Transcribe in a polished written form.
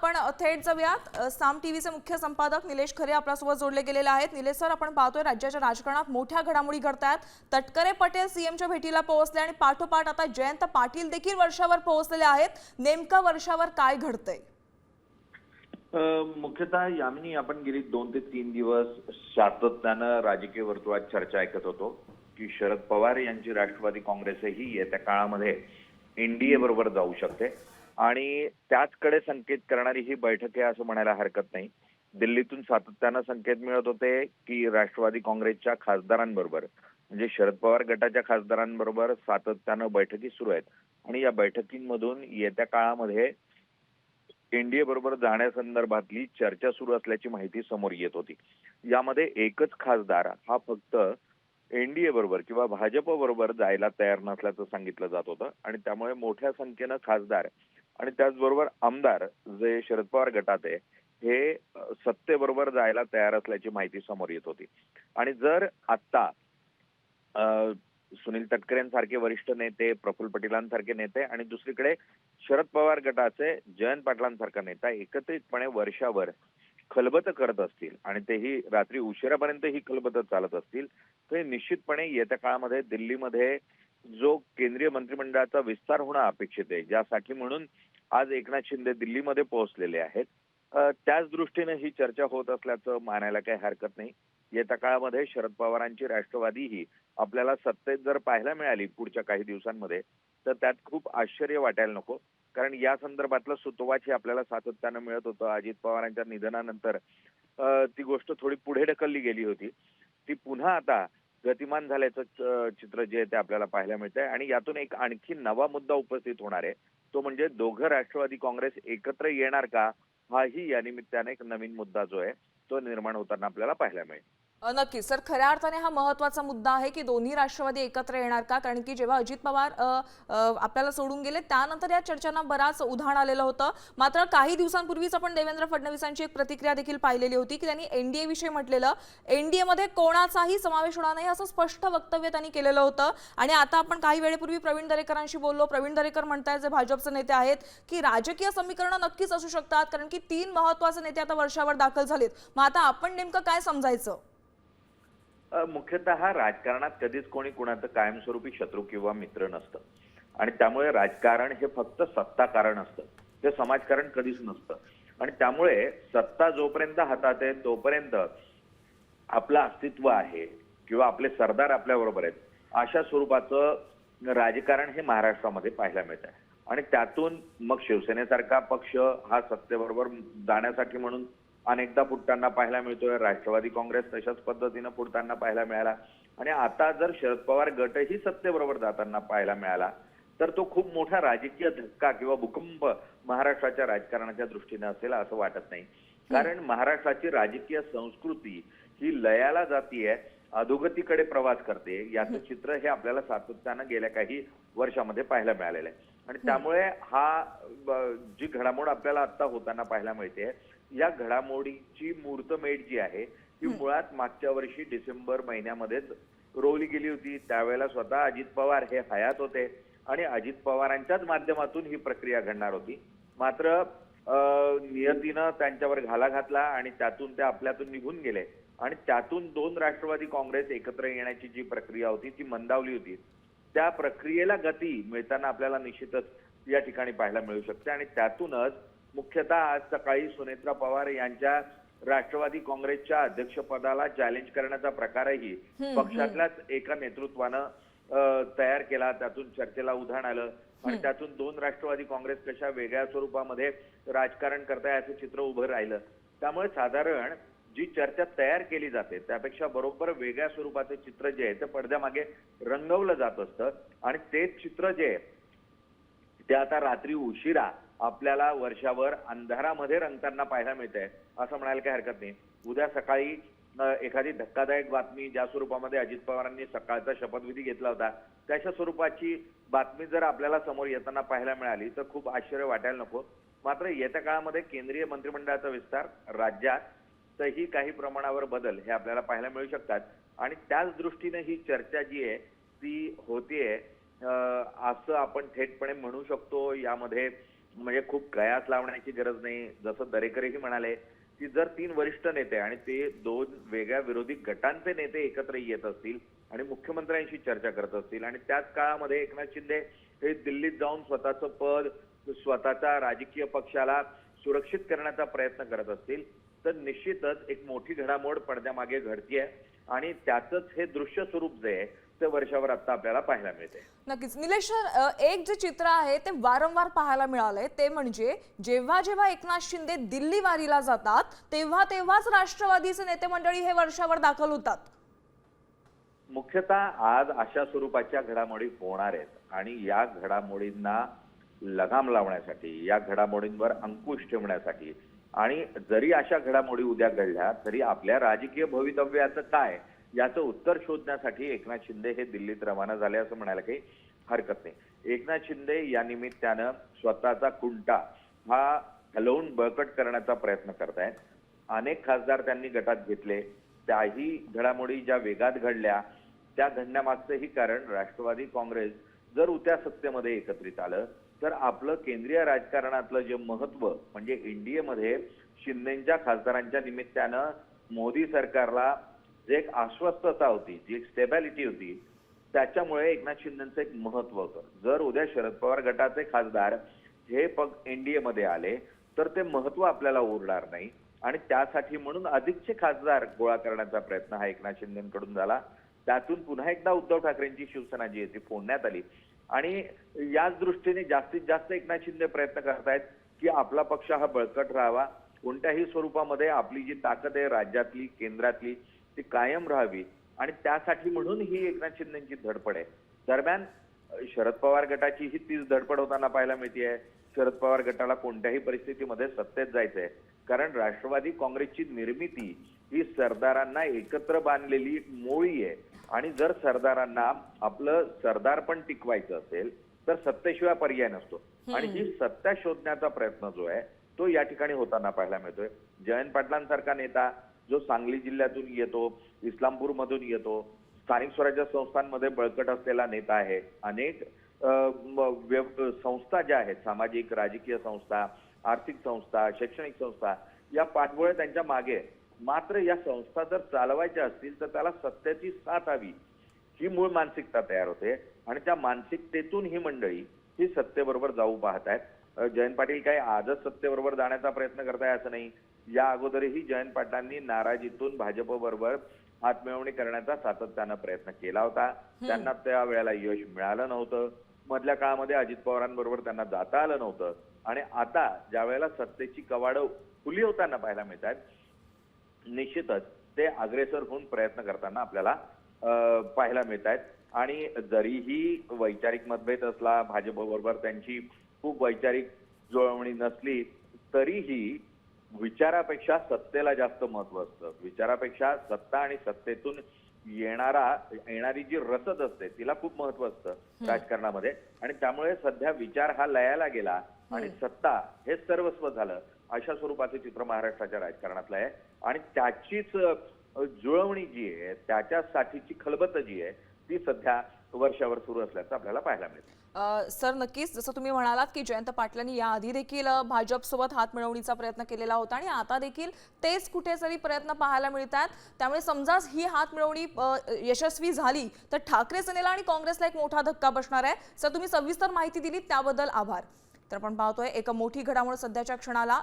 आपण थेट जाऊयात। साम टीव्हीचे मुख्य संपादक निलेश खरे आपल्यासोबत जोडले गेलेले आहेत। निलेश सर, आपण पाहतोय राज्याच्या राजकारणात मोठ्या घडामोडी घडतायत। तटकरे पटेल सीएमच्या भेटीला पोहोचले आणि पाठोपाठ आता जयंत पाटील देखील वर्षावर पोहोचलेले आहेत। नेमका वर्षावर काय घडतंय? मुख्यतः यामिनी आपण गेली 2 ते 3 दिवस सातत्यानं राजकीय वर्तुळात चर्चा ऐकत होतो की शरद पवार यांची राष्ट्रवादी काँग्रेसही येत्या काळामध्ये एनडीए बरोबर जाऊ शकते आणि त्याचकडे संकेत करणारी ही बैठक आहे असं म्हणायला हरकत नाही। दिल्लीतून सातत्यानं संकेत मिळत होते की राष्ट्रवादी काँग्रेसच्या खासदारांबरोबर म्हणजे शरद पवार गटाच्या खासदारांबरोबर सातत्यानं बैठकी सुरू आहेत आणि या बैठकींमधून येत्या काळामध्ये एनडीए बरोबर जाण्यासंदर्भातली चर्चा सुरू असल्याची माहिती समोर येत होती। यामध्ये एकच खासदार हा फक्त एनडीए बरोबर किंवा भाजप बरोबर जायला तयार नसल्याचं सांगितलं जात होतं आणि त्यामुळे मोठ्या संख्येनं खासदार आणि त्याचबरोबर आमदार जे शरद पवार गटात आहे हे सत्तेबरोबर जायला तयार असल्याची माहिती समोर येत होती। आणि जर आता सुनील तटकरेंसारखे वरिष्ठ नेते, प्रफुल्ल पटेलांसारखे नेते आणि दुसरीकडे शरद पवार गटाचे जयंत पाटलांसारखा नेता एकत्रितपणे वर्षावर खलबत करत असतील आणि तेही रात्री उशिरापर्यंत ही खलबत चालत असतील तर निश्चितपणे येत्या काळामध्ये दिल्लीमध्ये जो केंद्रीय मंत्रिमंडळाचा विस्तार होणं अपेक्षित आहे, ज्यासाठी म्हणून आज एकनाथ शिंदे दिल्लीमध्ये पोहोचलेले आहेत, त्याच दृष्टीने ही चर्चा होत असल्याचं मानायला काही हरकत नाही। येत्या काळामध्ये शरद पवारांची राष्ट्रवादी ही आपल्याला सत्तेत जर पाहायला मिळाली पुढच्या काही दिवसांमध्ये तर त्यात खूप आश्चर्य वाटायला नको, कारण या संदर्भातलं सुतोवाच आपल्याला सातत्यानं मिळत होतं। अजित पवारांच्या निधनानंतर ती गोष्ट थोडी पुढे ढकलली गेली होती, ती पुन्हा आता गतिमान झाल्याचं चित्र जे आहे ते आपल्याला पाहायला मिळतंय आणि यातून एक आणखी नवा मुद्दा उपस्थित होणार आहे, तो म्हणजे दोघं राष्ट्रवादी काँग्रेस एकत्र येणार का, हाही या निमित्ताने एक नवीन मुद्दा जो आहे तो निर्माण होताना आपल्याला पाहायला मिळेल। नक्की सर, खऱ्या अर्थाने हा महत्त्वाचा मुद्दा आहे की दोन्ही राष्ट्रवादी एकत्र येणार का, कारण की जेव्हा अजित पवार आपल्याला सोडून गेले त्यानंतर या चर्चांना बराच उधाण आलेलं होतं। मात्र काही दिवसांपूर्वीच आपण देवेंद्र फडणवीसांची एक प्रतिक्रिया देखील पाहिलेली होती की त्यांनी एनडीए विषयी म्हटलेलं, एनडीए मध्ये कोणाचाही समावेश होणार नाही असं स्पष्ट वक्तव्य त्यांनी केलेलं होतं। आणि आता आपण काही वेळेपूर्वी प्रवीण दरेकरांशी बोललो। प्रवीण दरेकर म्हणतायत, जे भाजपचे नेते आहेत, की राजकीय समीकरणं नक्कीच असू शकतात कारण की 3 महत्त्वाचे नेते आता वर्षावर दाखल झालेत। मग आता आपण नेमकं काय समजायचं? मुख्यतः राजकारणात कधीच कोणी कुणाचं कायमस्वरूपी शत्रू किंवा मित्र नसतं आणि त्यामुळे राजकारण हे फक्त सत्ता कारण असतं, ते समाजकारण कधीच नसतं। आणि त्यामुळे सत्ता जोपर्यंत हातात आहे तोपर्यंत आपलं अस्तित्व आहे किंवा आपले सरदार आपल्या बरोबर आहेत अशा स्वरूपाचं राजकारण हे महाराष्ट्रामध्ये पाहायला मिळत आहे। आणि त्यातून मग शिवसेनेसारखा पक्ष हा सत्तेबरोबर जाण्यासाठी म्हणून अनेकदा फुटताना पाहायला मिळतोय, राष्ट्रवादी काँग्रेस तशाच पद्धतीनं फुटताना पाहायला मिळाला आणि आता जर शरद पवार गटही सत्तेबरोबर जाताना पाहायला मिळाला तर तो खूप मोठा राजकीय धक्का किंवा भूकंप महाराष्ट्राच्या राजकारणाच्या दृष्टीने असेल असं वाटत नाही। कारण महाराष्ट्राची राजकीय संस्कृती ही लयाला जातीये, अधोगतीकडे प्रवास करते, याचं चित्र हे आपल्याला सातत्यानं गेल्या काही वर्षामध्ये पाहायला मिळालेलं आहे। आणि त्यामुळे हा जी घडामोड आपल्याला आता होताना पाहायला मिळते, या घडामोडीची मुहूर्तमेढ जी आहे ती मुळात मागच्या वर्षी डिसेंबर महिन्यामध्येच रोवली गेली होती। त्यावेळेला स्वतः अजित पवार हे हयात होते आणि अजित पवारांच्याच माध्यमातून ही प्रक्रिया घडणार होती। मात्र नियतीनं त्यांच्यावर घाला घातला आणि त्यातून ते आपल्यातून निघून गेले आणि त्यातून 2 राष्ट्रवादी काँग्रेस एकत्र येण्याची जी प्रक्रिया होती ती मंदावली होती। त्या प्रक्रियेला गती मिळताना आपल्याला निश्चितच या ठिकाणी पाहायला मिळू शकते आणि त्यातूनच मुख्यतः आज सकाळी सुनेत्रा पवार यांच्या राष्ट्रवादी काँग्रेसच्या अध्यक्षपदाला चॅलेंज करण्याचा प्रकारही पक्षातल्याच एका नेतृत्वानं तयार केला, त्यातून चर्चेला उधाण आलं आणि त्यातून 2 राष्ट्रवादी काँग्रेस कशा वेगळ्या स्वरूपामध्ये राजकारण करताय असं चित्र उभं राहिलं। त्यामुळे साधारण जी चर्चा तयार केली जाते त्यापेक्षा बरोबर वेगळ्या स्वरूपाचं चित्र जे आहे ते पडद्यामागे रंगवलं जात असतं आणि तेच चित्र जे आहे ते आता रात्री उशिरा आपल्याला वर्षावर अंधारामध्ये रंगताना पाहायला मिळतंय असं म्हणायला काही हरकत नाही। उद्या सकाळी एखादी धक्कादायक बातमी, ज्या स्वरूपामध्ये अजित पवारांनी सकाळचा शपथविधी घेतला होता त्याच्या स्वरूपाची बातमी जर आपल्याला समोर येताना पाहायला मिळाली तर खूप आश्चर्य वाटायला नको। मात्र येत्या काळामध्ये केंद्रीय मंत्रिमंडळाचा विस्तार, राज्यातही काही प्रमाणावर बदल हे आपल्याला पाहायला मिळू शकतात आणि त्याच दृष्टीने ही चर्चा जी आहे ती होतीये असं आपण थेटपणे म्हणू शकतो। यामध्ये म्हणजे खूप कयास लावण्याची गरज नाही. जसं दरेकरही म्हणाले की जर 3 वरिष्ठ नेते आणि ते 2 वेगळ्या विरोधी गटांचे नेते एकत्र येत असतील आणि मुख्यमंत्र्यांशी चर्चा करत असतील आणि त्याच काळामध्ये एकनाथ शिंदे हे दिल्लीत जाऊन स्वतःचं पद, स्वतःच्या राजकीय पक्षाला सुरक्षित करण्याचा प्रयत्न करत असतील तर निश्चितच एक मोठी घडामोड पडद्यामागे घडतीये आणि त्याचंच हे दृश्य स्वरूप जे आहे ते वर्षावर आता आपल्याला पाहायला मिळते. नक्कीच निलेश सर, एक जे चित्र आहे ते वारंवार पाहायला मिळालंय ते म्हणजे जेव्हा जेव्हा एकनाथ शिंदे दिल्ली वारीला जातात तेव्हा तेव्हाच राष्ट्रवादीचे नेते मंडळी हे वर्षावर दाखल होतात. मुख्यतः आज अशा स्वरूपाच्या घडामोडी होणार आहेत आणि या घडामोडींना लगाम लावण्यासाठी, या घडामोडींवर अंकुश ठेवण्यासाठी आणि जरी अशा घडामोडी उद्या घडल्या तरी आपल्या राजकीय भवितव्याचं काय याचं उत्तर शोधण्यासाठी एकनाथ शिंदे हे दिल्लीत रवाना झाले असं म्हणायला काही हरकत नाही. एकनाथ शिंदे या निमित्तानं स्वतःचा कुंटा हा हलवून बळकट करण्याचा प्रयत्न करतायत. अनेक खासदार त्यांनी गटात घेतले. त्याही घडामोडी ज्या वेगात घडल्या त्या घडण्यामागचंही कारण राष्ट्रवादी काँग्रेस जर उद्या सत्तेमध्ये एकत्रित आलं तर आपलं केंद्रीय राजकारणातलं जे महत्व म्हणजे एनडीएमध्ये शिंदेच्या खासदारांच्या निमित्तानं मोदी सरकारला जे एक आश्वस्तता होती, जी एक स्टेबिलिटी होती, त्याच्यामुळे एकनाथ शिंदेचं एक महत्व होतं. जर उद्या शरद पवार गटाचे खासदार हे एनडीए मध्ये आले तर ते महत्व आपल्याला उरणार नाही आणि त्यासाठी म्हणून अधिकचे खासदार गोळा करण्याचा प्रयत्न हा एकनाथ शिंदेकडून झाला. त्यातून पुन्हा एकदा उद्धव ठाकरेंची शिवसेना जी आहे ती फोडण्यात आली आणि याच दृष्टीने जास्तीत जास्त एकनाथ शिंदे प्रयत्न करतायत की आपला पक्ष हा बळकट राहावा, कोणत्याही स्वरूपामध्ये आपली जी ताकद आहे राज्यातली, केंद्रातली ती कायम राहावी आणि त्यासाठी म्हणून ही एकनाथ शिंदेची धडपड आहे. दरम्यान शरद पवार गटाची ही तीच धडपड होताना पाहायला मिळते. शरद पवार गटाला कोणत्याही परिस्थितीमध्ये सत्तेत जायचंय कारण राष्ट्रवादी काँग्रेसची निर्मिती ही सरदारांना एकत्र बांधलेली मोळी आहे आणि जर सरदारांना आपलं सरदार पण टिकवायचं असेल तर सत्तेशिवाय पर्याय नसतो आणि ही सत्ता शोधण्याचा प्रयत्न जो आहे तो या ठिकाणी होताना पाहायला मिळतोय. जयंत पाटलांसारखा नेता जो सांगली जिल्ह्यातून येतो, इस्लामपूर मधून येतो, स्थानिक स्वराज्य संस्थांमध्ये बळकट असलेला नेता आहे. अनेक संस्था ज्या आहेत, सामाजिक राजकीय संस्था, आर्थिक संस्था, शैक्षणिक संस्था या पाठबळ त्यांच्या मागे. मात्र या संस्था जर चालवायच्या असतील तर त्याला सत्तेची साथ हवी ही मूळ मानसिकता तयार होते आणि त्या मानसिकतेतून ही मंडळी ही सत्तेबरोबर जाऊ पाहत आहेत. जयंत पाटील काही आजच सत्तेबरोबर जाण्याचा प्रयत्न करताय असं नाही. या अगोदरही जयंत पाटलांनी नाराजीतून भाजप बरोबर हातमिळवणी करण्याचा सातत्यानं प्रयत्न केला होता. त्यांना त्या वेळेला यश मिळालं नव्हतं. मधल्या काळामध्ये अजित पवारांबरोबर त्यांना जाता आलं नव्हतं आणि आता ज्या वेळेला सत्तेची कवाडं खुली होताना पाहायला मिळतात निश्चितच ते अग्रेसर होऊन प्रयत्न करताना आपल्याला पाहायला मिळत आहेत. आणि जरीही वैचारिक मतभेद असला, भाजप बरोबर त्यांची खूप वैचारिक जुळवणी नसली तरीही विचारापेक्षा सत्तेला जास्त महत्व असतं. विचारापेक्षा सत्ता आणि सत्तेतून येणारी जी रसद असते तिला खूप महत्व असतं राजकारणामध्ये आणि त्यामुळे सध्या विचार हा लयाला गेला आणि सत्ता हे सर्वस्व झालं अशा स्वरूपाचे चित्र महाराष्ट्राच्या राजकारणातलं आहे आणि त्याचीच जुळवणी जी आहे, त्याच्यासाठीची खलबत जी आहे ती सध्या वर्षावर सुरू असल्याचं आपल्याला पाहायला मिळतं. सर नक्कीच जसं तुम्ही म्हणालात की जयंत पाटलांनी याआधी देखील भाजपसोबत हात मिळवणीचा प्रयत्न केलेला होता आणि आता देखील तेच कुठेतरी प्रयत्न पाहायला मिळतात. त्यामुळे समजा ही हात मिळवणी यशस्वी झाली तर ठाकरे सेनेला आणि काँग्रेसला एक मोठा धक्का बसणार आहे. सर तुम्ही सविस्तर माहिती दिली त्याबद्दल आभार. तर आपण पाहतोय एक मोठी घडामोड सध्याच्या क्षणाला